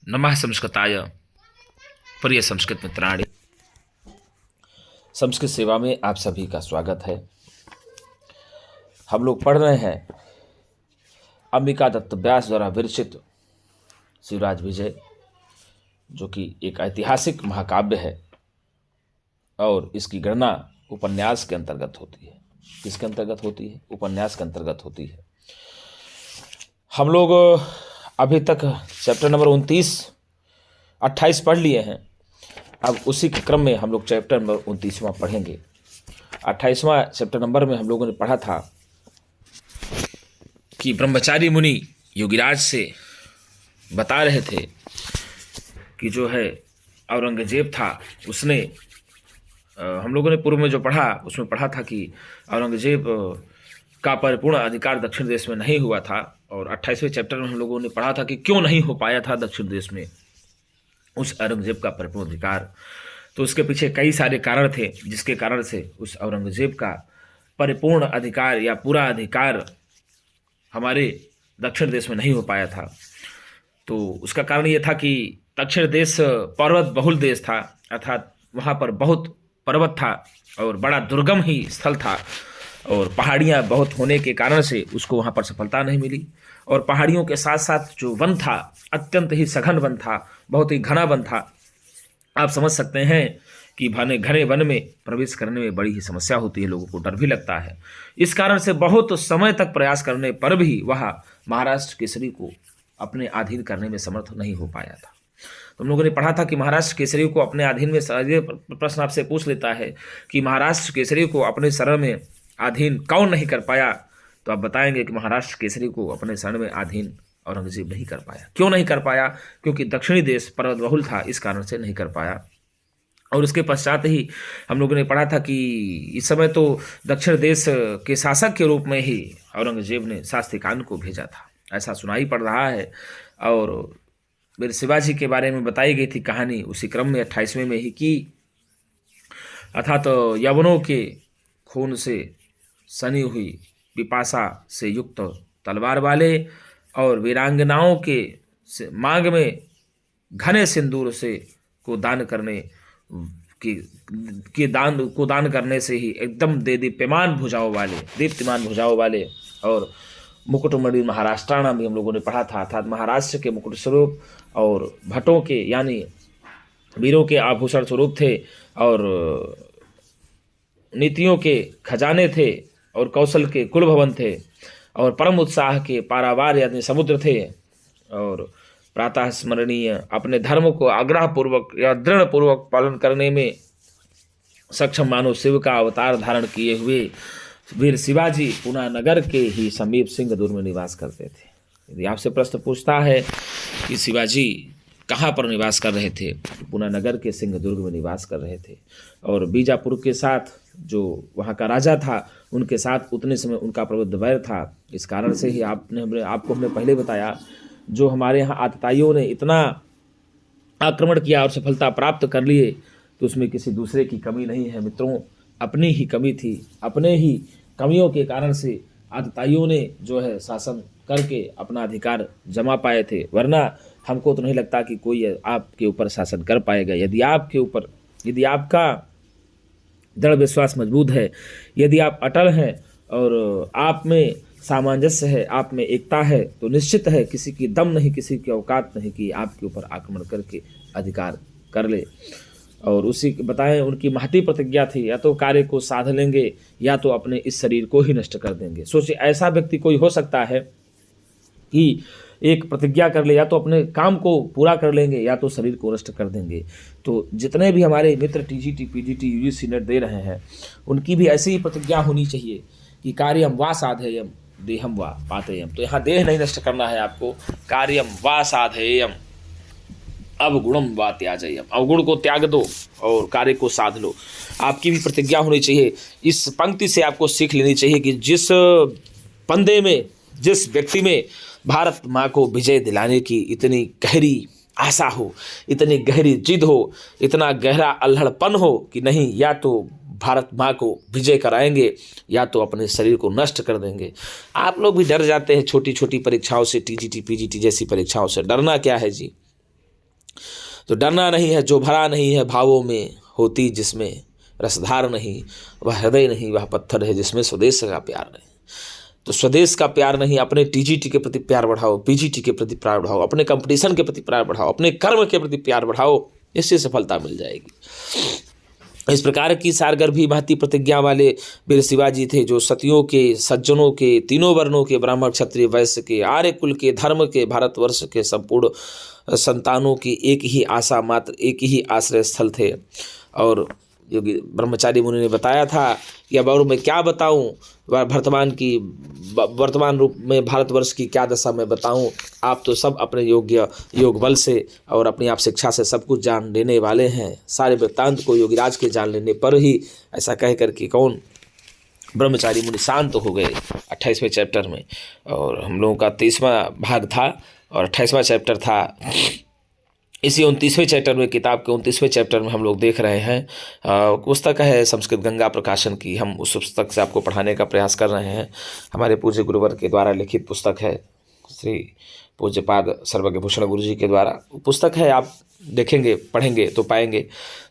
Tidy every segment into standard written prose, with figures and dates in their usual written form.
नमः संस्कृताय प्रिय संस्कृत मित्राणि। संस्कृत सेवा में आप सभी का स्वागत है। हम लोग पढ़ रहे हैं अंबिका दत्त व्यास द्वारा विरचित शिवराज विजय, जो कि एक ऐतिहासिक महाकाव्य है और इसकी गणना उपन्यास के अंतर्गत होती है। किसके अंतर्गत होती है? उपन्यास के अंतर्गत होती है। हम लोग अभी तक चैप्टर नंबर 28 पढ़ लिए हैं। अब उसी के क्रम में हम लोग चैप्टर नंबर 29वां पढ़ेंगे। 28वां चैप्टर नंबर में हम लोगों ने पढ़ा था कि ब्रह्मचारी मुनि योगीराज से बता रहे थे कि जो है औरंगजेब था, उसने हम लोगों ने पूर्व में जो पढ़ा उसमें पढ़ा था कि औरंगजेब का परिपूर्ण अधिकार दक्षिण देश में नहीं हुआ था। और 28वें चैप्टर में हम लोगों ने पढ़ा था कि क्यों नहीं हो पाया था दक्षिण देश में उस औरंगजेब का परिपूर्ण अधिकार। तो उसके पीछे कई सारे कारण थे जिसके कारण से उस औरंगजेब का परिपूर्ण अधिकार या पूरा अधिकार हमारे दक्षिण देश में नहीं हो पाया था। तो उसका कारण ये था कि दक्षिण देश पर्वत बहुल देश था, अर्थात वहाँ पर बहुत पर्वत था और बड़ा दुर्गम ही स्थल था और पहाड़ियाँ बहुत होने के कारण से उसको वहाँ पर सफलता नहीं मिली। और पहाड़ियों के साथ साथ जो वन था अत्यंत ही सघन वन था, बहुत ही घना वन था। आप समझ सकते हैं कि घने वन में प्रवेश करने में बड़ी ही समस्या होती है, लोगों को डर भी लगता है। इस कारण से बहुत समय तक प्रयास करने पर भी वह महाराष्ट्र केसरी को अपने अधीन करने में समर्थ नहीं हो पाया था। तो हम लोगों ने पढ़ा था कि महाराष्ट्र केसरी को अपने अधीन में, ये प्रश्न आपसे पूछ लेता है कि महाराष्ट्र केसरी को अपने शरण में अधीन कौन नहीं कर पाया, तो आप बताएंगे कि महाराष्ट्र केसरी को अपने शरण में अधीन औरंगजेब नहीं कर पाया। क्यों नहीं कर पाया? क्योंकि दक्षिणी देश पर्वत बहुल था, इस कारण से नहीं कर पाया। और उसके पश्चात ही हम लोगों ने पढ़ा था कि इस समय तो दक्षिण देश के शासक के रूप में ही औरंगजेब ने शास्त्री खान को भेजा था, ऐसा सुनाई पड़ रहा है। और मेरे शिवाजी के बारे में बताई गई थी कहानी उसी क्रम में 28वें में ही कि अर्थात तो यवनों के खून से सनी हुई पिपासा से युक्त तलवार वाले और वीरांगनाओं के मांग में घने सिंदूर से को दान करने दान करने से ही एकदम दीप्तिमान भुजाओं वाले और मुकुटमणि महाराष्ट्राणा भी हम लोगों ने पढ़ा था, अर्थात महाराष्ट्र के मुकुट स्वरूप और भट्टों के यानी वीरों के आभूषण स्वरूप थे और नीतियों के खजाने थे और कौशल के कुल भवन थे और परम उत्साह के पारावार यानी समुद्र थे और प्रातः स्मरणीय अपने धर्म को आग्रहपूर्वक या दृढ़पूर्वक पालन करने में सक्षम मानव शिव का अवतार धारण किए हुए वीर शिवाजी पूना नगर के ही समीप सिंहदुर्ग में निवास करते थे। यदि आपसे प्रश्न पूछता है कि शिवाजी कहाँ पर निवास कर रहे थे, पूना नगर के सिंहदुर्ग में निवास कर रहे थे। और बीजापुर के साथ जो वहाँ का राजा था उनके साथ उतने समय उनका प्रबुद्ध वैर था। इस कारण से ही आपको हमने पहले बताया, जो हमारे यहाँ आतताइयों ने इतना आक्रमण किया और सफलता प्राप्त कर लिए तो उसमें किसी दूसरे की कमी नहीं है मित्रों, अपनी ही कमी थी। अपने ही कमियों के कारण से आतताइयों ने जो है शासन करके अपना अधिकार जमा पाए थे, वरना हमको तो नहीं लगता कि कोई आपके ऊपर शासन कर पाएगा। यदि आपका दृढ़ विश्वास मजबूत है, यदि आप अटल हैं और आप में सामंजस्य है, आप में एकता है, तो निश्चित है किसी की दम नहीं, किसी की औकात नहीं कि आपके ऊपर आक्रमण करके अधिकार कर ले। और उसी बताएं उनकी महती प्रतिज्ञा थी, या तो कार्य को साध लेंगे या तो अपने इस शरीर को ही नष्ट कर देंगे। सोचिए, ऐसा व्यक्ति कोई हो सकता है कि एक प्रतिज्ञा कर ले, या तो अपने काम को पूरा कर लेंगे या तो शरीर को नष्ट कर देंगे। तो जितने भी हमारे मित्र टीजीटी पीजीटी यूजीसी नेट दे रहे हैं उनकी भी ऐसी ही प्रतिज्ञा होनी चाहिए कि कार्यम वा साधेयम देहम वा पातेयम। तो यहाँ देह नहीं नष्ट करना है आपको, कार्यम वा साधेयम अवगुणम वा त्याजेयम, अवगुण को त्याग दो और कार्य को साध लो। आपकी भी प्रतिज्ञा होनी चाहिए। इस पंक्ति से आपको सीख लेनी चाहिए कि जिस बंदे में, जिस व्यक्ति में भारत माँ को विजय दिलाने की इतनी गहरी आशा हो, इतनी गहरी जिद हो, इतना गहरा अल्हड़पन हो कि नहीं, या तो भारत माँ को विजय कराएंगे या तो अपने शरीर को नष्ट कर देंगे। आप लोग भी डर जाते हैं छोटी छोटी परीक्षाओं से, टीजीटी पीजीटी जैसी परीक्षाओं से। डरना क्या है जी, तो डरना नहीं है जो भरा नहीं है भावों में, होती जिसमें रसधार नहीं वह हृदय नहीं, वह पत्थर है जिसमें स्वदेश का प्यार नहीं। तो स्वदेश का प्यार नहीं, अपने टीजीटी के प्रति प्यार बढ़ाओ, पीजीटी के प्रति प्यार बढ़ाओ, अपने कंपटीशन के प्रति प्यार बढ़ाओ, अपने कर्म के प्रति प्यार बढ़ाओ, इससे सफलता मिल जाएगी। इस प्रकार की सारगर्भी महती प्रतिज्ञा वाले वीर शिवाजी थे, जो सतियों के, सज्जनों के, तीनों वर्णों के, ब्राह्मण क्षत्रिय वैश्य के, आर्य कुल के, धर्म के, भारतवर्ष के संपूर्ण संतानों की एक ही आशा मात्र, एक ही आश्रय स्थल थे। और योगी ब्रह्मचारी मुनि ने बताया था कि अब और मैं क्या बताऊं, वर्तमान रूप में भारतवर्ष की क्या दशा मैं बताऊं, आप तो सब अपने योग बल से और अपनी आप शिक्षा से सब कुछ जान लेने वाले हैं, सारे वृत्तांत को योगीराज के जान लेने पर ही, ऐसा कह कर के कौन ब्रह्मचारी मुनि शांत हो गए 28वें चैप्टर में। और हम लोगों का 23वां भाग था और 28वां चैप्टर था। इसी 29वें चैप्टर में, किताब के 29वें चैप्टर में हम लोग देख रहे हैं, पुस्तक है संस्कृत गंगा प्रकाशन की, हम उस पुस्तक से आपको पढ़ाने का प्रयास कर रहे हैं। हमारे पूज्य गुरुवर के द्वारा लिखित पुस्तक है, श्री पूज्यपाद सर्वज्ञ भूषण गुरु जी के द्वारा पुस्तक है। आप देखेंगे, पढ़ेंगे तो पाएंगे।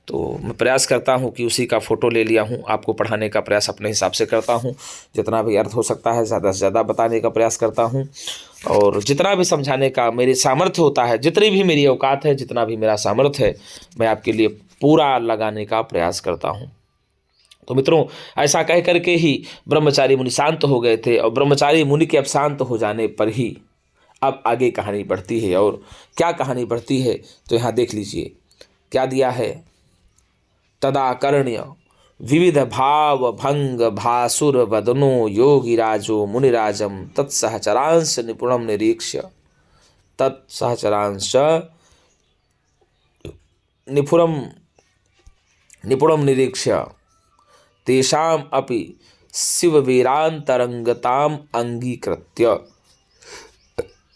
तो मैं प्रयास करता हूँ कि उसी का फ़ोटो ले लिया हूँ, आपको पढ़ाने का प्रयास अपने हिसाब से करता हूँ, जितना भी अर्थ हो सकता है ज़्यादा से ज़्यादा बताने का प्रयास करता हूँ, और जितना भी समझाने का मेरे सामर्थ्य होता है, जितनी भी मेरी औकात है, जितना भी मेरा सामर्थ्य है, मैं आपके लिए पूरा लगाने का प्रयास करता हूँ। तो मित्रों, ऐसा कह करके ही ब्रह्मचारी मुनि शांत हो गए थे, और ब्रह्मचारी मुनि के अब शांत हो जाने पर ही अब आगे कहानी बढ़ती है। और क्या कहानी बढ़ती है तो यहाँ देख लीजिए क्या दिया है। तदाकर्ण्य विविध भाव भंग भासुर वदनो योगिराजो मुनिराजम तत्सहचरांश निपुणम निरीक्ष्य, तत्सहचरांश निपुणम निरीक्ष्य तेषाम अपि शिववीरांतरंगताम अंगीकृत्य,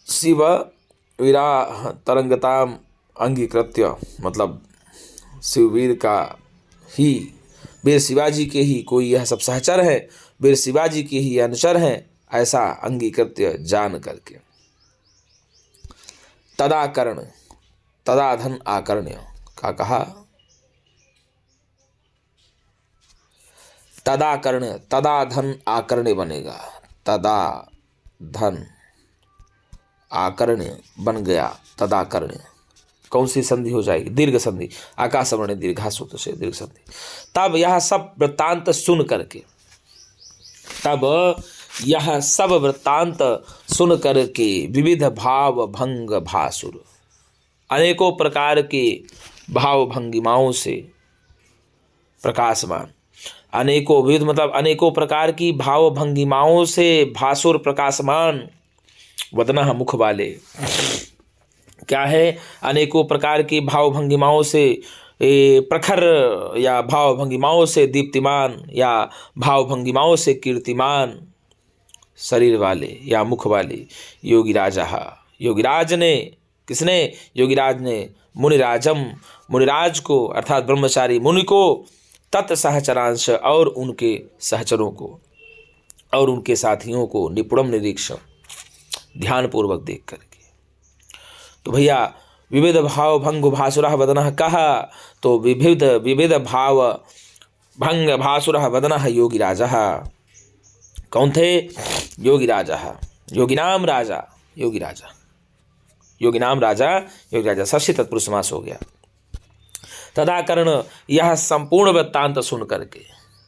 शिववीरांतरंगताम अंगीकृत्य मतलब शिववीर का ही, वीर शिवाजी के ही कोई यह सब सहचर है, वीर शिवाजी के ही अनुचर हैं, ऐसा अंगीकृत्य जान करके। तदाकर्ण, तदाधन आकर्ण्य का कहा, तदाकर्ण, तदाधन आकर्ण्य बनेगा, तदाधन आकर्ण्य बन गया, तदाकर्ण्य। कौन सी संधि हो जाएगी? दीर्घ संधि, आकाशवर्ण दीर्घा सूत्र से दीर्घ संधि। तब यह सब वृत्तांत सुन करके, तब यह सब वृत्तांत सुन करके विविध भाव भंग भासुर, अनेकों प्रकार के भाव भंगिमाओं से प्रकाशमान, अनेकों विविध मतलब अनेकों प्रकार की भाव भंगिमाओं से भासुर प्रकाशमान, वदना मुख वाले, क्या है? अनेकों प्रकार की भाव भंगिमाओं से प्रखर या भाव भंगिमाओं से दीप्तिमान या भाव भंगिमाओं से कीर्तिमान शरीर वाले या मुख वाले योगिराजा, योगिराज ने, किसने? योगिराज ने मुनिराजम, मुनिराज को अर्थात ब्रह्मचारी मुनि को, तत्सहचरांश और उनके सहचरों को और उनके साथियों को, निपुणम निरीक्षण ध्यानपूर्वक देख करके। तो भैया विविध भाव भंग भासुरः वदनः कहा, तो विविध भाव भंग भासुरः वदनः योगिराजः। कौन थे? योगिराजः, योगिनाम राजा, योगिराजा, योगिनाम राजा, योगिराजा, षष्ठी तत्पुरुष समास हो गया। तदाकर्ण, यह संपूर्ण वृत्तांत सुन करके,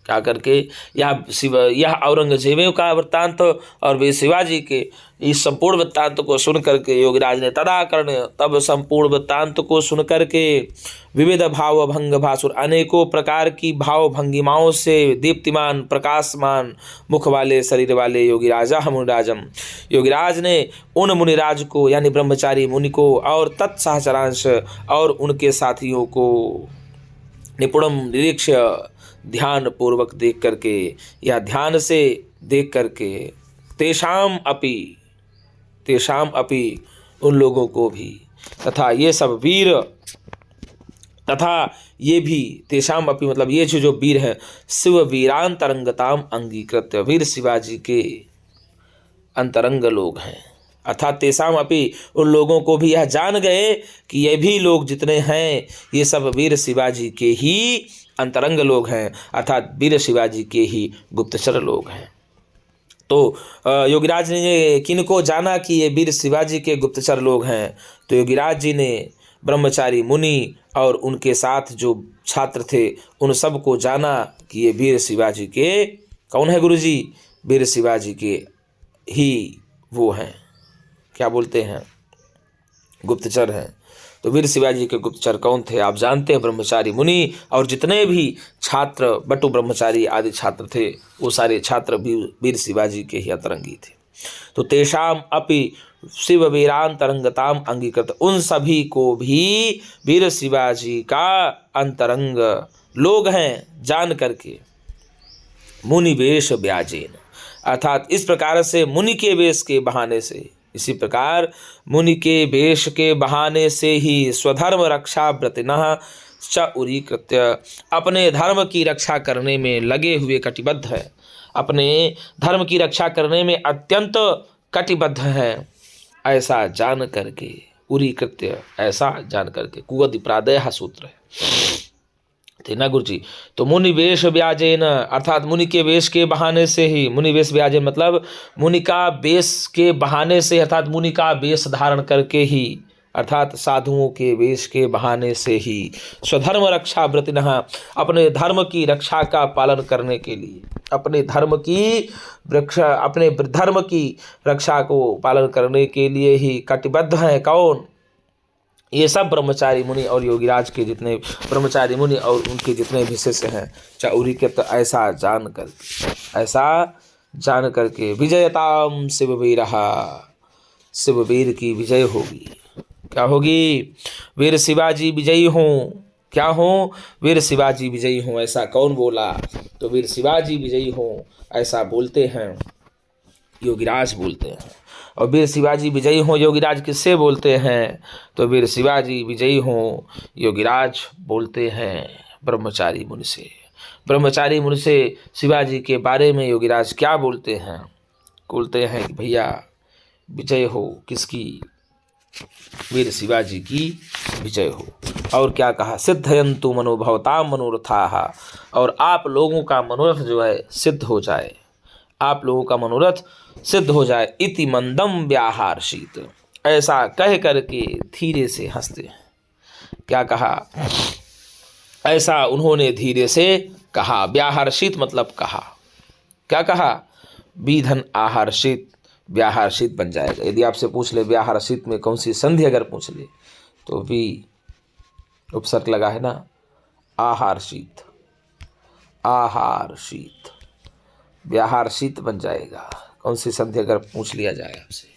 क्या करके? यह औरंगजेब का वृत्तांत और वे शिवाजी के इस संपूर्ण वृत्तांत को सुन करके योगिराज ने, तदाकर्ण तब संपूर्ण वृत्तांत को सुन करके, विविध भाव भंग भासुर, अनेकों प्रकार की भाव भंगिमाओं से दीप्तिमान प्रकाशमान मुख वाले शरीर वाले योगिराजा मुनिराजम, योगिराज ने उन मुनिराज को यानी ब्रह्मचारी मुनि को और तत्सहचरांश और उनके साथियों को निपुणम निरीक्ष्य ध्यान पूर्वक देख करके या ध्यान से देख करके, तेषाम अपि उन लोगों को भी, तथा ये सब वीर, तथा ये भी, तेषाम अपि मतलब ये जो वीर हैं, शिव वीरांतरंगताम अंगीकृत्य, वीर शिवाजी के अंतरंग लोग हैं, अर्थात तेषाम अपि, उन लोगों को भी यह जान गए कि ये भी लोग जितने हैं ये सब वीर शिवाजी के ही अंतरंग लोग हैं, अर्थात वीर शिवाजी के ही गुप्तचर लोग हैं। तो योगीराज ने किनको जाना कि ये वीर शिवाजी के गुप्तचर लोग हैं? तो योगीराज जी ने ब्रह्मचारी मुनि और उनके साथ जो छात्र थे उन सब को जाना कि ये वीर शिवाजी के कौन है गुरुजी? वीर शिवाजी के ही वो हैं, क्या बोलते हैं, गुप्तचर हैं। तो वीर शिवाजी के गुप्तचर कौन थे? आप जानते हैं, ब्रह्मचारी मुनि और जितने भी छात्र बटु ब्रह्मचारी आदि छात्र थे वो सारे छात्र वीर शिवाजी के ही अंतरंगी थे। तो तेषाम अपि शिव वीरांतरंगताम अंगीकृत, उन सभी को भी वीर शिवाजी का अंतरंग लोग हैं जान करके मुनि वेश व्याजेन, अर्थात इस प्रकार से मुनि के वेश के बहाने से, इसी प्रकार मुनि के वेश के बहाने से ही स्वधर्म रक्षा व्रतिनः च उरीकृत्य, अपने धर्म की रक्षा करने में लगे हुए कटिबद्ध है, अपने धर्म की रक्षा करने में अत्यंत कटिबद्ध है, ऐसा जान करके, उरीकृत्य ऐसा जान करके, कुवदि प्रादय सूत्र है थे ना गुरु जी। तो मुनि वेश व्याजेन, अर्थात मुनि के वेश के बहाने से ही, मुनि वेश व्याजेन मतलब मुनि का वेश के बहाने से, अर्थात मुनि का वेश धारण करके ही, अर्थात साधुओं के वेश के बहाने से ही स्वधर्म रक्षा व्रतिनः, अपने धर्म की रक्षा का पालन करने के लिए, अपने धर्म की रक्षा को पालन करने के लिए ही कटिबद्ध है कौन? ये सब ब्रह्मचारी मुनि और योगीराज के जितने ब्रह्मचारी मुनि और उनके जितने भी शिष्य हैं चौरी के, तो ऐसा जान करके विजयताम शिववीरहा, शिववीर की विजय होगी। क्या होगी? वीर शिवाजी विजयी हों। क्या हों? वीर शिवाजी विजयी हों। ऐसा कौन बोला? तो वीर शिवाजी विजयी हों ऐसा बोलते हैं, योगीराज बोलते हैं। और वीर शिवाजी विजयी हों योगीराज किससे बोलते हैं? तो वीर शिवाजी विजयी हों योगीराज बोलते हैं ब्रह्मचारी मुनि से। ब्रह्मचारी मुनि से शिवाजी के बारे में योगीराज क्या बोलते हैं? बोलते हैं कि भैया विजय हो किसकी? वीर शिवाजी की विजय हो। और क्या कहा? सिद्धयन्तु मनोभवताम मनोरथाः, और आप लोगों का मनोरथ जो है सिद्ध हो जाए, आप लोगों का मनोरथ सिद्ध हो जाए। इति मंदम व्याहर्षित, ऐसा कह करके धीरे से हंसते। क्या कहा? ऐसा उन्होंने धीरे से कहा। व्याहर्षित मतलब कहा। क्या कहा? विधन आहर्षित, व्याहर्षित बन जाएगा। यदि आपसे पूछ ले व्याहर्षित में कौन सी संधि अगर पूछ ले तो भी उपसर्ग लगा है ना, आहर्षित, आहर्षित, व्याहर्षित बन जाएगा। कौन सी संधि अगर पूछ लिया जाए आपसे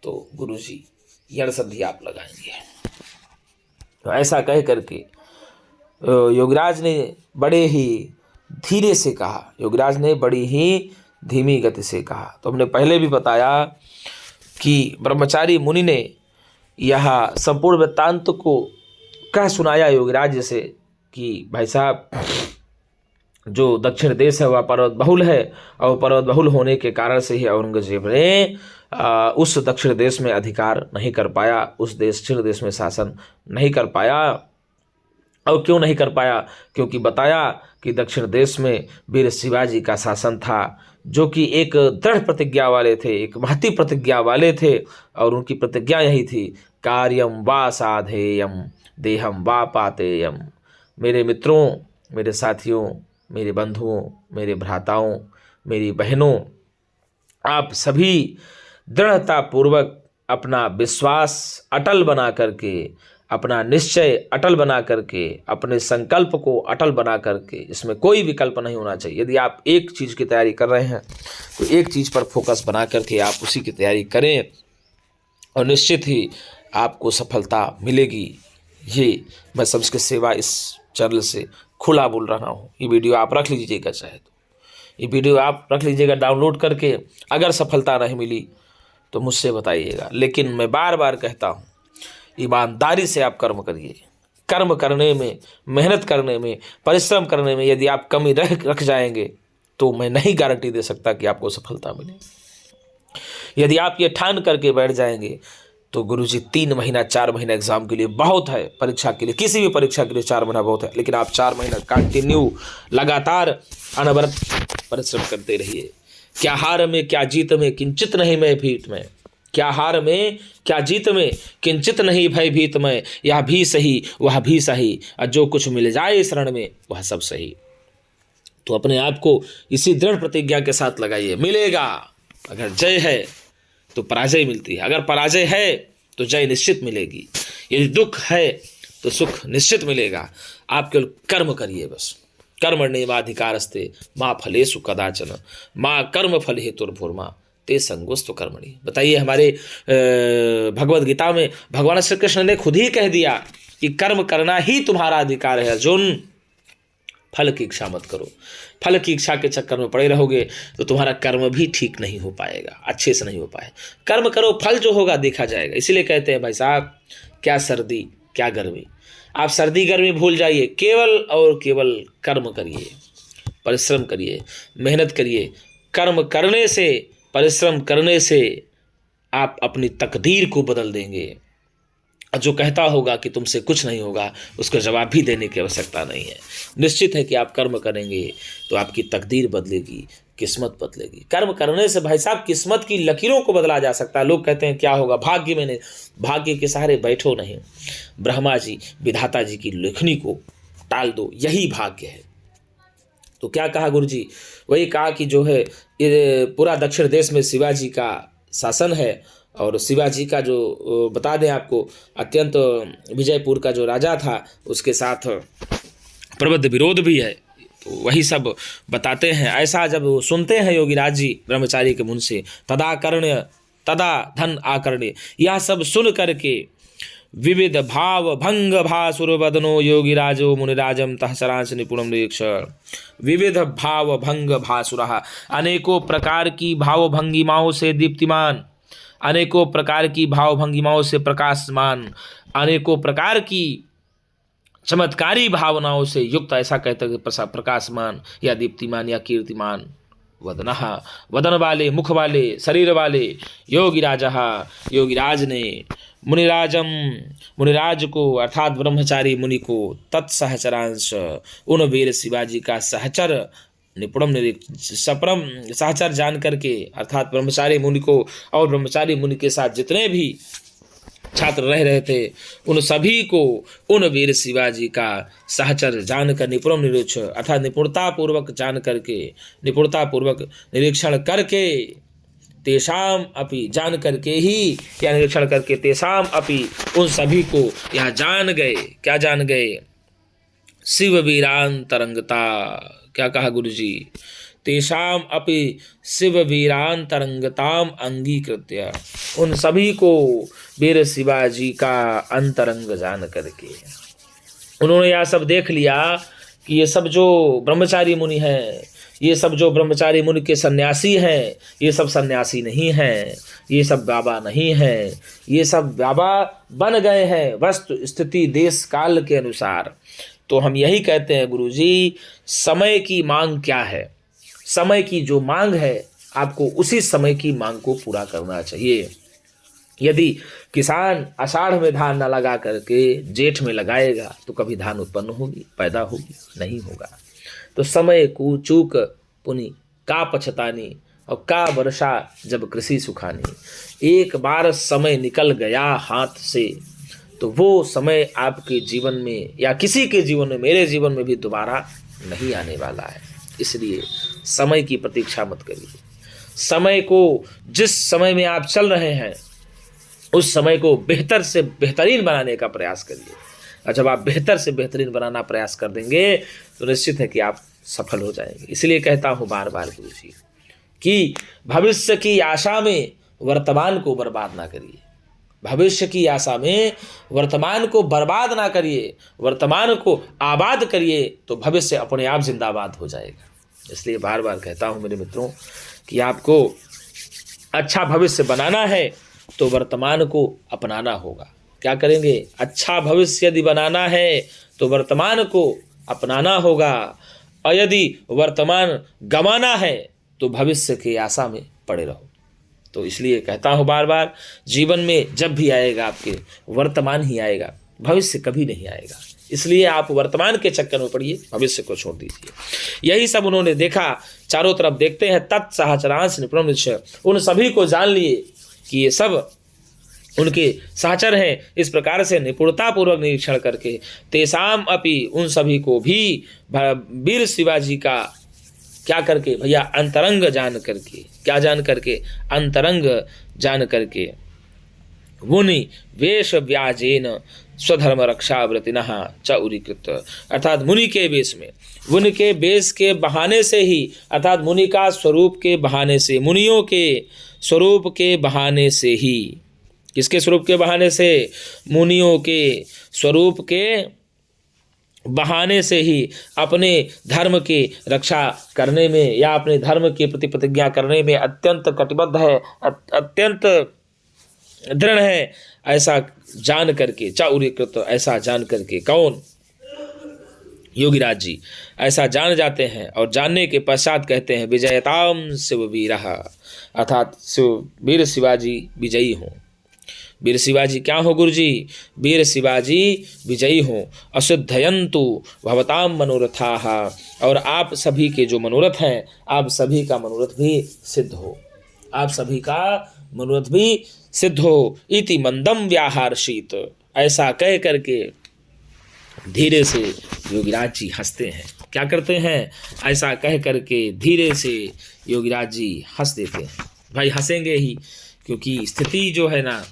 तो गुरुजी यण संधि आप लगाएंगे। तो ऐसा कह करके योगीराज ने बड़े ही धीरे से कहा, योगीराज ने बड़ी ही धीमी गति से कहा। तो हमने पहले भी बताया कि ब्रह्मचारी मुनि ने यह संपूर्ण वृत्तांत को कह सुनाया योगीराज से कि भाई साहब जो दक्षिण देश है वह पर्वत बहुल है, और पर्वत बहुल होने के कारण से ही औरंगजेब ने उस दक्षिण देश में अधिकार नहीं कर पाया, उस दक्षिण देश में शासन नहीं कर पाया। और क्यों नहीं कर पाया? क्योंकि बताया कि दक्षिण देश में वीर शिवाजी का शासन था, जो कि एक दृढ़ प्रतिज्ञा वाले थे, एक महती प्रतिज्ञा वाले थे। और उनकी प्रतिज्ञा यही थी, कार्यम वा साधेयम देहम वा पातेयम। मेरे मित्रों, मेरे साथियों, मेरे बंधुओं, मेरे भ्राताओं, मेरी बहनों, आप सभी दृढ़ता पूर्वक अपना विश्वास अटल बना करके, अपना निश्चय अटल बना करके, अपने संकल्प को अटल बना करके, इसमें कोई विकल्प नहीं होना चाहिए। यदि आप एक चीज़ की तैयारी कर रहे हैं तो एक चीज़ पर फोकस बना करके आप उसी की तैयारी करें और निश्चित ही आपको सफलता मिलेगी। ये मैं संस्कृत सेवा इस चैनल से खुला बोल रहा हूँ। ये वीडियो आप रख लीजिएगा, चाहे तो ये वीडियो आप रख लीजिएगा डाउनलोड करके। अगर सफलता नहीं मिली तो मुझसे बताइएगा, लेकिन मैं बार बार कहता हूँ ईमानदारी से आप कर्म करिए। कर्म करने में, मेहनत करने में, परिश्रम करने में यदि आप कमी रख जाएंगे तो मैं नहीं गारंटी दे सकता कि आपको सफलता मिले। यदि आप ये ठान करके बैठ जाएंगे तो गुरुजी 3 महीना 4 महीना एग्जाम के लिए बहुत है, परीक्षा के लिए, किसी भी परीक्षा के लिए 4 महीना बहुत है, लेकिन आप 4 महीना कंटिन्यू लगातार अनवरत परिश्रम करते रहिए। क्या हार में क्या जीत में किंचित नहीं मैं भीत में, क्या हार में क्या जीत में किंचित नहीं भय भीत में, यह भी सही वह भी सही, और जो कुछ मिल जाए शरण में वह सब सही। तो अपने आप को इसी दृढ़ प्रतिज्ञा के साथ लगाइए, मिलेगा। अगर जय है तो पराजय मिलती है, अगर पराजय है तो जय निश्चित मिलेगी, यदि दुख है तो सुख निश्चित मिलेगा। आप केवल कर्म करिए बस। कर्मण्येवाधिकारस्ते माँ फलेषु कदाचन माँ कर्म फल हेतुर्भुर्मा ते संगोस्तु कर्मणि। बताइए, हमारे भगवद गीता में भगवान श्री कृष्ण ने खुद ही कह दिया कि कर्म करना ही तुम्हारा अधिकार है अर्जुन, फल की इच्छा मत करो। फल की इच्छा के चक्कर में पड़े रहोगे तो तुम्हारा कर्म भी ठीक नहीं हो पाएगा, अच्छे से नहीं हो पाएगा। कर्म करो, फल जो होगा देखा जाएगा। इसीलिए कहते हैं भाई साहब, क्या सर्दी क्या गर्मी, आप सर्दी गर्मी भूल जाइए, केवल और केवल कर्म करिए, परिश्रम करिए, मेहनत करिए। कर्म करने से, परिश्रम करने से आप अपनी तकदीर को बदल देंगे। जो कहता होगा कि तुमसे कुछ नहीं होगा, उसका जवाब भी देने की आवश्यकता नहीं है। निश्चित है कि आप कर्म करेंगे तो आपकी तकदीर बदलेगी, किस्मत बदलेगी। कर्म करने से भाई साहब किस्मत की लकीरों को बदला जा सकता है। लोग कहते हैं क्या होगा, भाग्य में नहीं, भाग्य के सहारे बैठो नहीं, ब्रह्मा जी विधाता जी की लेखनी को टाल दो, यही भाग्य है। तो क्या कहा गुरु जी, वही कहा कि जो है ये पूरा दक्षिण देश में शिवाजी का शासन है, और शिवाजी का जो बता दें आपको, अत्यंत विजयपुर का जो राजा था उसके साथ प्रबद्ध विरोध भी है। तो वही सब बताते हैं। ऐसा जब सुनते हैं योगीराज जी ब्रह्मचारी के मुंह से, तदा कर्ण्य तदा धन आकर्ण्य, यह सब सुन करके विविध भाव भंग भासुर वदनो योगीराजो मुनिराजम तहसरांश निपुणम निरीक्षण। विविध भाव भंग भासुरः, अनेकों प्रकार की भाव भंगिमाओं से दीप्तिमान, अनेकों प्रकार की भाव भंगिमाओं से प्रकाशमान, अनेकों प्रकार की चमत्कारी भावनाओं से युक्त, ऐसा कहते हैं प्रकाशमान या दीप्तिमान या कीर्तिमान। वदनः, वदन वाले, मुख वाले, शरीर वाले योगीराज ने मुनिराजम, मुनिराज को अर्थात ब्रह्मचारी मुनि को, तत्सहचरांश उन वीर शिवाजी का सहचर, निपुणम सपरम सहचर जान करके, अर्थात ब्रह्मचारी मुनि को और ब्रह्मचारी मुनि के साथ जितने भी छात्र रह रहे थे उन सभी को उन वीर शिवाजी का सहचर जानकर, निपुणम निरीक्षण अर्थात निपुणतापूर्वक जान करके, निपुणतापूर्वक निरीक्षण करके, तेषाम अपि जान करके ही या निरीक्षण करके तेषाम अपि उन सभी को यह जान गए। क्या जान गए? शिव वीरांतरंगता। क्या कहा गुरुजी? तेषाम अपि शिव वीरांतरंगताम अंगीकृत्य, उन सभी को वीर शिवाजी का अंतरंग जान करके उन्होंने यह सब देख लिया कि ये सब जो ब्रह्मचारी मुनि हैं, ये सब जो ब्रह्मचारी मुनि के सन्यासी हैं, ये सब सन्यासी नहीं हैं, ये सब बाबा नहीं हैं, ये सब बाबा बन गए हैं वस्तु स्थिति देश काल के अनुसार। तो हम यही कहते हैं गुरुजी, समय की मांग क्या है? समय की जो मांग है आपको उसी समय की मांग को पूरा करना चाहिए। यदि किसान आषाढ़ में धान न लगा करके जेठ में लगाएगा तो कभी धान उत्पन्न होगी, पैदा होगी? नहीं होगा। तो समय को चूक पुनि का पछतानी और का वर्षा जब कृषि सुखानी। एक बार समय निकल गया हाथ से तो वो समय आपके जीवन में या किसी के जीवन में, मेरे जीवन में भी दोबारा नहीं आने वाला है। इसलिए समय की प्रतीक्षा मत करिए। समय को, जिस समय में आप चल रहे हैं उस समय को बेहतर से बेहतरीन बनाने का प्रयास करिए। और जब आप बेहतर से बेहतरीन बनाना प्रयास कर देंगे तो निश्चित है कि आप सफल हो जाएंगे। इसलिए कहता हूँ बार बार गुरुजी कि भविष्य की आशा में वर्तमान को बर्बाद ना करिए। भविष्य की आशा में वर्तमान को बर्बाद ना करिए, वर्तमान को आबाद करिए तो भविष्य अपने आप जिंदाबाद हो जाएगा। इसलिए बार बार कहता हूँ मेरे मित्रों कि आपको अच्छा भविष्य बनाना है तो वर्तमान को अपनाना होगा। क्या करेंगे? अच्छा भविष्य यदि बनाना है तो वर्तमान को अपनाना होगा, और यदि वर्तमान गंवाना है तो भविष्य की आशा में पड़े रहो। तो इसलिए कहता हूँ बार बार, जीवन में जब भी आएगा आपके वर्तमान ही आएगा, भविष्य कभी नहीं आएगा। इसलिए आप वर्तमान के चक्कर में पड़िए, भविष्य को छोड़ दीजिए। यही सब उन्होंने देखा, चारों तरफ देखते हैं। तत्सहचरांश निपुण, उन सभी को जान लिए कि ये सब उनके सहचर हैं। इस प्रकार से निपुणतापूर्वक निरीक्षण करके तेसाम अपि, उन सभी को भी वीर शिवाजी का क्या करके भैया, अंतरंग जान करके, क्या जान करके, अंतरंग जान करके, मुनि वेश व्याजेन स्वधर्म रक्षा व्रतिनः च उरीकृत, अर्थात मुनि के वेश में, मुनि के वेश के बहाने से ही, अर्थात मुनि का स्वरूप के बहाने से, मुनियों के स्वरूप के बहाने से ही, किसके स्वरूप के बहाने से, मुनियों के स्वरूप के बहाने से ही अपने धर्म की रक्षा करने में या अपने धर्म की प्रति प्रतिज्ञा करने में अत्यंत कटिबद्ध है, अत्यंत दृढ़ है, ऐसा जान करके, चाउरीकृत, ऐसा जान करके, कौन, योगीराज जी ऐसा जान जाते हैं। और जानने के पश्चात कहते हैं, विजयताम शिववीरः, अर्थात वीर शिवाजी विजयी हों। वीर शिवाजी क्या हो गुरु जी, वीर शिवाजी विजयी हों। अशुद्धयंतु भवताम मनोरथाः, और आप सभी के जो मनोरथ हैं, आप सभी का मनोरथ भी सिद्ध हो, आप सभी का मनोरथ भी सिद्ध हो। इति मंदम व्याहर्षित, ऐसा कह करके धीरे से योगीराज जी हंसते हैं। क्या करते हैं, ऐसा कह करके धीरे से योगीराज जी हंस देते हैं। भाई हंसेंगे ही, क्योंकि स्थिति जो है ना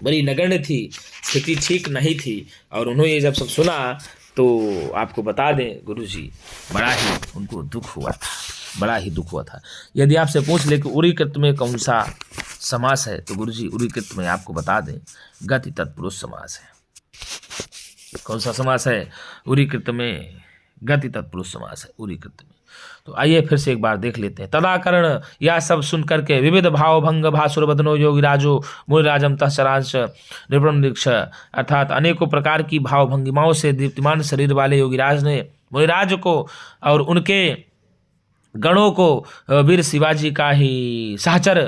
बड़ी नगण्य थी, स्थिति ठीक नहीं थी। और उन्होंने ये जब सब सुना तो आपको बता दें गुरुजी, बड़ा ही उनको दुख हुआ था, बड़ा ही दुख हुआ था। यदि आपसे पूछ ले कि उरीकृत में कौन सा समास है, तो गुरुजी उरीकृत में आपको बता दें गति तत्पुरुष समास है। कौन सा समास है, उरीकृत में गति तत्पुरुष समास है, उरीकृत में। तो आइए फिर से एक बार देख लेते हैं। तदाकरण, यह सब सुन करके विविध भाव भंग भासुर बदनो योगीराजो मुनिराजम तस्चरांश निपुण दीक्ष, अर्थात अनेकों प्रकार की भाव भंगिमाओं से दीप्तिमान शरीर वाले योगीराज ने मुनिराज को और उनके गणों को वीर शिवाजी का ही सहचर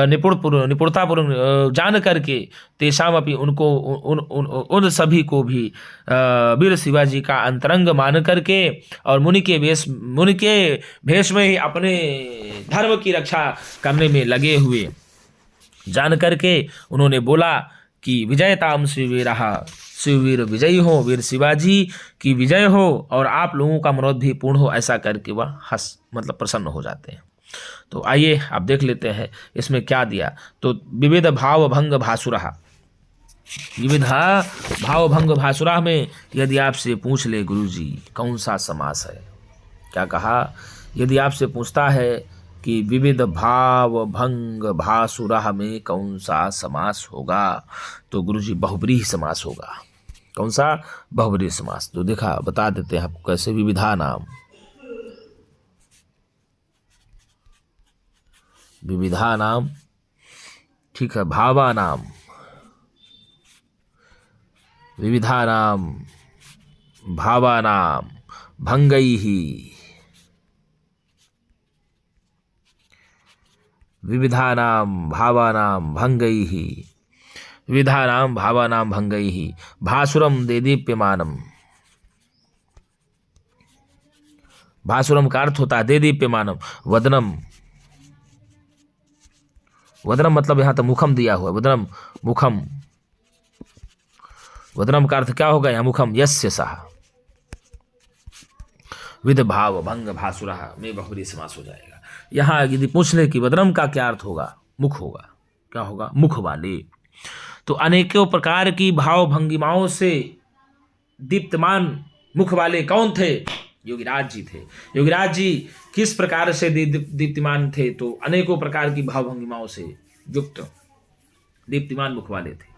निपुणतापूर्वक जान करके तेषाम अपनी उनको उन सभी को भी वीर शिवाजी का अंतरंग मान करके और मुनि के भेष में ही अपने धर्म की रक्षा करने में लगे हुए जान करके उन्होंने बोला कि विजयताम शिववीरः, शिववीर विजयी हो, वीर शिवाजी की विजय हो और आप लोगों का मनोरथ भी पूर्ण हो। ऐसा करके वह मतलब प्रसन्न हो जाते हैं। तो आइए आप देख लेते हैं इसमें क्या दिया। तो विविध भाव भंग भासुरः, विविध भाव भंग भासुरः में यदि आपसे पूछ ले गुरुजी कौन सा समास है, क्या कहा, यदि आपसे पूछता है कि विविध भाव भंग भासुरः में कौन सा समास होगा, तो गुरुजी बहुब्रीहि समास होगा। कौन सा, बहुब्रीहि समास। तो देखा बता देते हैं आपको कैसे। विविधा नाम, विविधा नाम, ठीक है, भावा नाम, विविधा नाम, भावा नाम, भंगैहि, विविधानां भावानां भंगैहि, विविधानां भावानां भंगैहि, भासुरम देदीप्यमानम। भासुरम का अर्थ होता है देदीप्यमानम, वदनम। वदनम मतलब यहाँ तो मुखम दिया हुआ, वदनम मुखम। वदनम का अर्थ क्या होगा यहाँ, मुखम, यस्य सः। विद भाव भंग भासुरः में बहुब्रीहि समास हो जाएगा। यहाँ यदि पूछ ले कि वदनम का क्या अर्थ होगा, मुख होगा, क्या होगा, मुख वाले। तो अनेकों प्रकार की भाव भंगिमाओं से दीप्तमान मुख वाले कौन थे, योगीराज जी थे। योगीराज जी किस प्रकार से दीप्तिमान थे, तो अनेकों प्रकार की भाव भंगिमाओं से युक्त दीप्तिमान मुख वाले थे।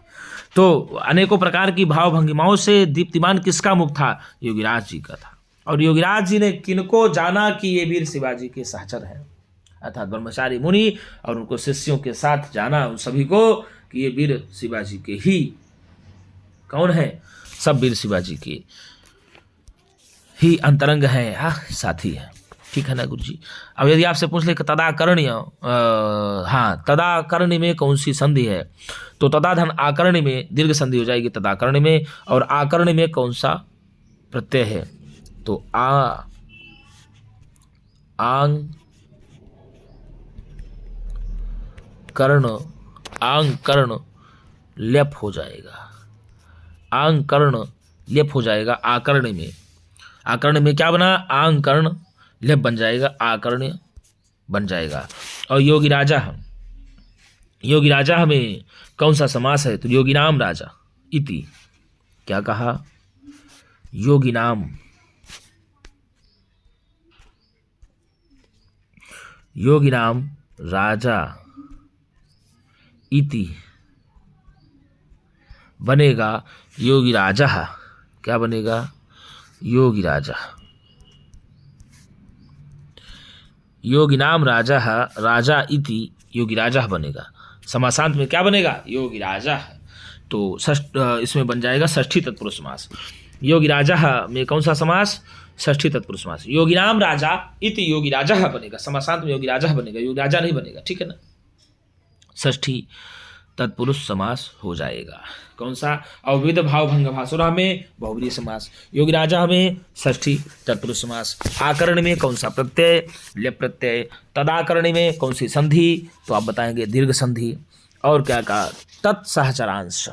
तो अनेकों प्रकार की भाव भंगिमाओं से दीप्तिमान किसका मुख था, योगीराज जी का था। और योगीराज जी ने किनको जाना कि ये वीर शिवाजी के सहचर हैं, अर्थात ब्रह्मचारी मुनि और उनको शिष्यों के साथ जाना उन सभी को कि ये वीर शिवाजी के ही कौन है, सब वीर शिवाजी के ही अंतरंग हैं, साथी हैं। ठीक है ना गुरु जी। अब यदि आपसे पूछ ले कि तदाकर्ण्य, हाँ, तदाकर्ण्य में कौन सी संधि है, तो तदा धन आकर्ण्य में दीर्घ संधि हो जाएगी तदाकर्ण्य में, और आकर्ण्य में कौन सा प्रत्यय है, तो आंग कर्ण लेप हो जाएगा, आंग कर्ण लेप हो जाएगा आकर्ण्य में। आकर्ण्य में क्या बना, आंग कर्ण लेप बन जाएगा, आकर्ण्य बन जाएगा। और योगी राजा हमें कौन सा समास है, तो योगी नाम राजा इति, क्या कहा, योगी नाम राजा इति बनेगा योगी राजा, क्या बनेगा, योगी राजा। योगी नाम राजा इति योगी राजा बनेगा। समासांत में क्या बनेगा, योगी राजा। तो इसमें बन जाएगा षष्ठी तत्पुरुष समास। योगी राजा में कौन सा समास, षष्ठी तत्पुरुष समास। योगी नाम राजा इति योगी राजा बनेगा, समासांत में योगी राजा बनेगा, योगी राजा नहीं बनेगा, ठीक है ना। षष्ठी तत्पुरुष समास हो जाएगा। कौन सा, अविध भाव भंग भासुरा में बहुव्रीहि समास। योगी राजा में षष्ठी तत्पुरुष समास। आकर्ण में कौन सा प्रत्यय, लेप प्रत्यय। तदाकर्ण में कौन सी संधि, तो आप बताएंगे दीर्घ संधि। और क्या कहा, तत्सहचरांश।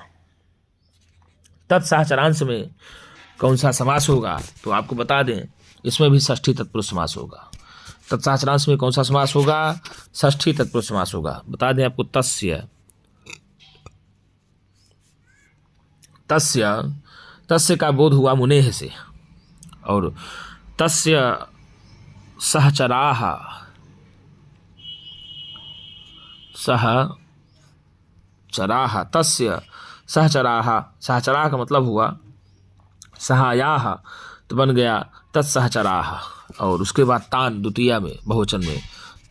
तत्सहचरांश में कौन सा समास होगा, तो आपको बता दें इसमें भी षष्ठी तत्पुरुष समास होगा। तत्सहचरांश में कौन सा समास होगा, षष्ठी तत्पुरुष समास होगा। बता दें आपको, तस्य का बोध हुआ मुनेह से, और तस्य सहचराः, तस्य सहचराः का मतलब हुआ सहायाः, तो बन गया तत्सहचराः। और उसके बाद तान द्वितीया में बहुवचन में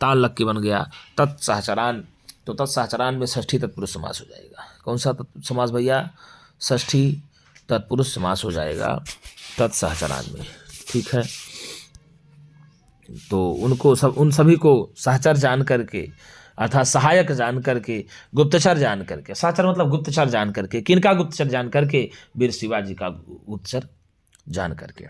तान लग के बन गया तत्सहचरान। तो तत्सहचरान में षष्ठी तत्पुरुष समास हो जाएगा। कौन सा समास भैया, षष्ठी तत्पुरुष समास हो जाएगा तत्सहचरान में, ठीक है। तो उन सभी को सहचर जान करके, अर्थात सहायक जान करके, गुप्तचर जान करके, सहचर मतलब गुप्तचर जान करके, किनका गुप्तचर जान करके, वीर शिवाजी का गुप्तचर जान करके,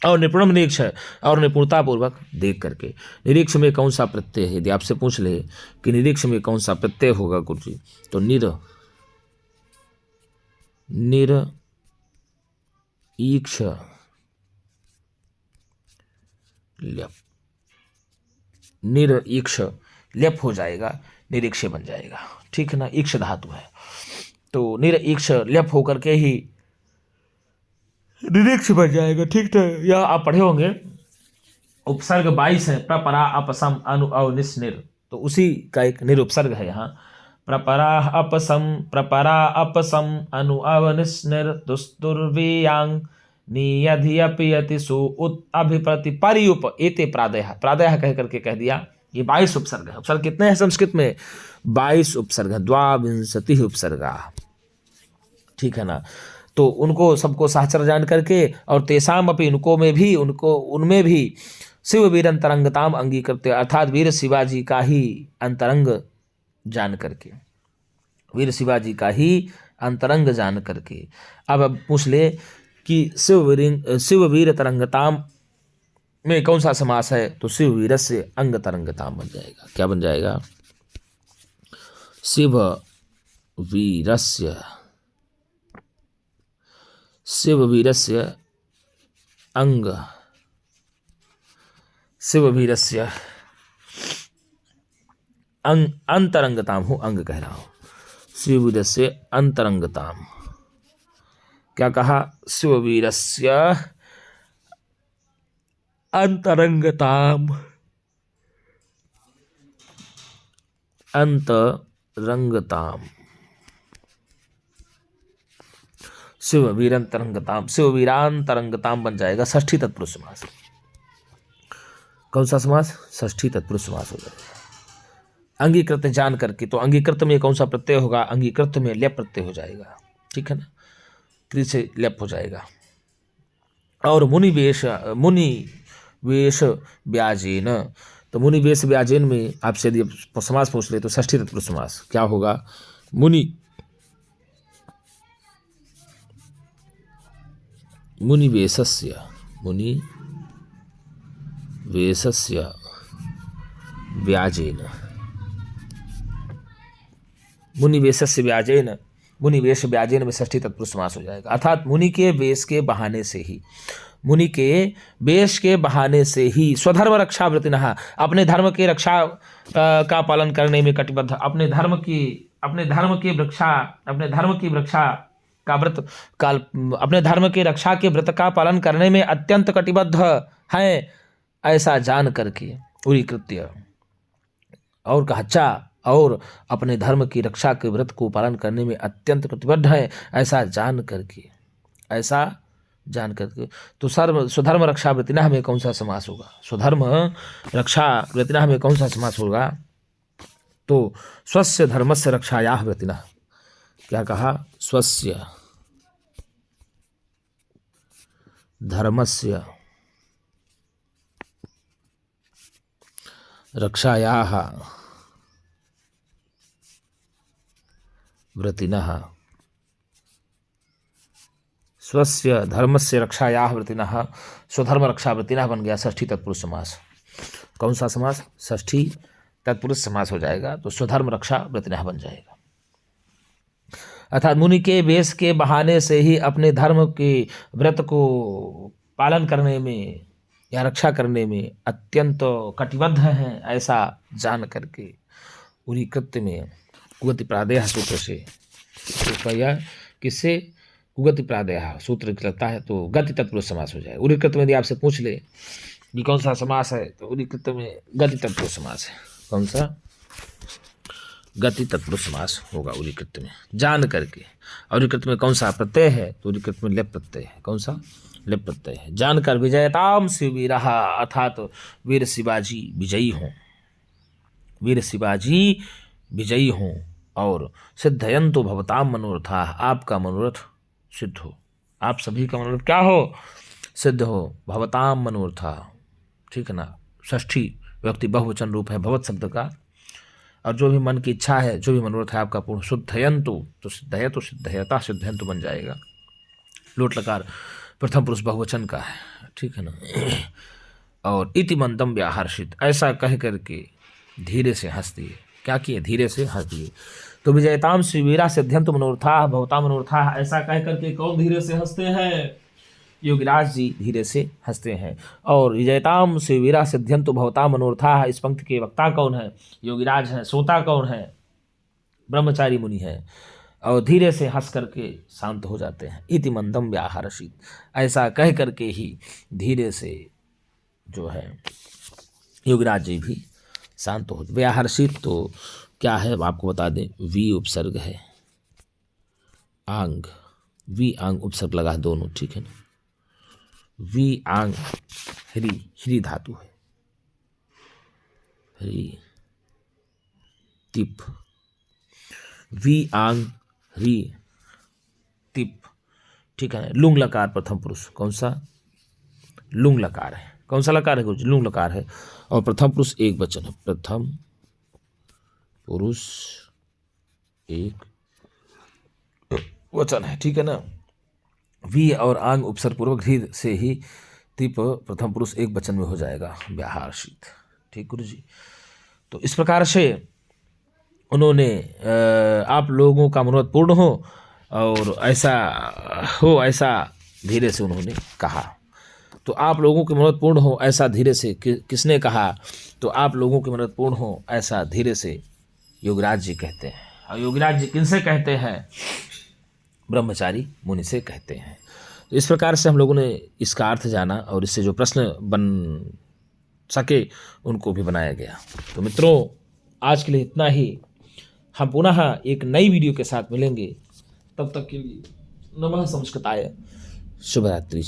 और निपुण निरीक्ष और निपुणतापूर्वक देख करके। निरीक्ष में कौन सा प्रत्यय है, यदि आपसे पूछ ले कि निरीक्ष में कौन सा प्रत्यय होगा गुरु जी, तो ईक्ष लेप, ईक्ष लेप हो जाएगा, निरीक्ष बन जाएगा, ठीक है ना। ईक्ष धातु है, तो ईक्ष लेप होकर के ही निरीक्ष बन जाएगा, ठीक है। यह आप पढ़े होंगे, उपसर्ग 22 है, प्रपरा अपसम अनु अव निस निर, तो उसी का एक निरुपसर्ग है यहाँ। प्रपरा अपसम अनु अव निस निर दुस्तुर्वियांग नियधियपियति सु उत अभिप्रति परियुप एते प्रादयः कह करके कह दिया। ये 22 उपसर्ग है। उपसर्ग कितने हैं संस्कृत में, 22 उपसर्ग है, 22 उपसर्गा, ठीक है ना। तो उनको सबको सहचर जान करके, और तेसाम अपि उनमें भी शिव वीर अंतरंगताम अंगीकृत्य, अर्थात वीर शिवाजी का ही अंतरंग जान करके, वीर शिवाजी का ही अंतरंग जान करके। अब पूछ ले कि शिव वीर तरंगताम में कौन सा समास है, तो शिव वीर से अंग तरंगताम बन जाएगा। क्या बन जाएगा, शिव वीरस्य अंग, शिव वीरस्य अंतरंगताम हूँ, अंग कह रहा हूँ, शिव वीरस्य अंतरंगताम। क्या कहा, शिव वीरस्य अंतरंगताम, शिव वीरांतरंगताम, शिव वीरांतरंगताम बन जाएगा षष्ठी तत्पुरुष समास। कौन सा समास, षष्ठी तत्पुरुष समास हो जाएगा। अंगीकृत जान करके, तो अंगीकृत में कौन सा प्रत्यय होगा, अंगीकृत में लेप प्रत्यय हो जाएगा, ठीक है ना, क्रि से लेप हो जाएगा। और मुनि वेश ब्याजेन। तो मुनि वेश ब्याजेन में आपसे यदि समास पूछ ले तो षष्ठी तत्पुरुष समास क्या होगा? मुनि वेशस्य ब्याजेन, मुनि वेशस्य ब्याजेन, मुनि वेश ब्याजेन में षष्ठी तत्पुरुष समास हो जाएगा। अर्थात मुनि के वेश के बहाने से ही, मुनि के वेश के बहाने से ही स्वधर्म रक्षा व्रतिनः, अपने धर्म के रक्षा का पालन करने में कटिबद्ध, अपने धर्म की रक्षा का व्रत काल, अपने धर्म के रक्षा के व्रत का पालन करने में अत्यंत कटिबद्ध है, ऐसा जान करके उरी कृत्य और कहचा, और अपने धर्म की रक्षा के व्रत को पालन करने में अत्यंत कटिबद्ध है, ऐसा जान करके तो स्वधर्म रक्षा व्रतिनः में कौन सा समास होगा? स्वधर्म रक्षा व्रतिनः में कौन सा समास होगा? तो स्वस्य धर्मस्य रक्षायाः व्रतिनः। क्या कहा? स्वस्य धर्मस्य रक्षायाः व्रतिनः, स्वस्य धर्मस्य रक्षायाः व्रतिनः, स्वधर्म रक्षा व्रतिनः बन गया षष्ठी तत्पुरुष समास। कौन सा समास? षष्ठी तत्पुरुष समास हो जाएगा, तो स्वधर्म रक्षा व्रतिनः बन जाएगा। अर्थात मुनि के वेश के बहाने से ही अपने धर्म के व्रत को पालन करने में या रक्षा करने में अत्यंत कटिबद्ध हैं, ऐसा जान करके उरी कृत्य में कुगति प्रादेह सूत्र से, तो यह किससे? कुगति प्रादेह सूत्र लगता है, तो गति तत्पुरुष समास हो जाए। उरी कृत्य में यदि आपसे पूछ ले कि कौन सा समास है, तो उरी कृत्य में गति तत्पुरुष समास है। कौन सा? गति तत्पुरुष समास होगा उरी कृत्य में, जान करके। और उरी कृत्य में कौन सा प्रत्यय है? तो उरी कृत्य में लेप प्रत्यय है। कौन सा? लेप प्रत्यय है। जानकर विजयताम शिववीरः, अर्थात वीर शिवाजी विजयी हों, वीर शिवाजी विजयी हों, और सिद्धयन्तु भवताम मनोरथा, आपका मनोरथ सिद्ध हो, आप सभी का मनोरथ क्या हो? सिद्ध हो। भवताम मनोरथा, ठीक है ना? षष्ठी व्यक्ति बहुवचन रूप है भवत शब्द का, और जो भी मन की इच्छा है, जो भी मनोरथ है आपका पूर्ण। शुद्धयन्तु, तो सिद्ध है, तो सिद्धयता सिद्धयन्तु बन जाएगा। लोट लकार प्रथम पुरुष बहुवचन का है, ठीक है ना? और इति मंदम व्याहर्षित, ऐसा कह करके धीरे से हंस दिए। क्या किए? धीरे से हंस दिए। तो विजयताम शिवीरा सिद्धयन्तु मनोरथा भवता मनोरथा, ऐसा कह करके कौन धीरे से हंसते हैं? योगीराज जी धीरे से हंसते हैं। और विजयताम शिवीरा सिद्धयन्तु भवता मनोरथा, इस पंक्ति के वक्ता कौन है? योगीराज हैं। श्रोता कौन है? ब्रह्मचारी मुनि है। और धीरे से हंस करके शांत हो जाते हैं। इति मंदम व्याहर्षित, ऐसा कह करके ही धीरे से जो है योगीराज जी भी शांत हो। व्याहर्षित तो क्या है आपको बता दें, वी उपसर्ग है, आंग, वी आंग उपसर्ग लगा दोनों, ठीक है ना? वी आंग ह्री धातु है, ह्री तिप, वी आंग ह्री तिप, ठीक है। लुंग लकार प्रथम पुरुष, कौन सा? लुंग लकार है। कौन सा लकार है? लुंग लकार है। और प्रथम पुरुष एक वचन है, प्रथम पुरुष एक वचन है, ठीक है ना? वी और आंग उपसर्ग पूर्वक ह्री से ही तिप प्रथम पुरुष एक वचन में हो जाएगा, व्याहर्षित, ठीक गुरु जी। तो इस प्रकार से उन्होंने आप लोगों का मनोरथ पूर्ण हो और ऐसा हो, ऐसा धीरे से उन्होंने कहा। तो आप लोगों के मनोरथ पूर्ण हो ऐसा धीरे से किसने कहा? तो आप लोगों के मनोरथ पूर्ण हो ऐसा धीरे से योगीराज जी कहते हैं। और योगीराज जी किनसे कहते हैं? ब्रह्मचारी मुनि से कहते हैं। तो इस प्रकार से हम लोगों ने इसका अर्थ जाना और इससे जो प्रश्न बन सके उनको भी बनाया गया। तो मित्रों, आज के लिए इतना ही। हम पुनः एक नई वीडियो के साथ मिलेंगे। तब तक के लिए नमः संस्कृताय, शुभरात्रि।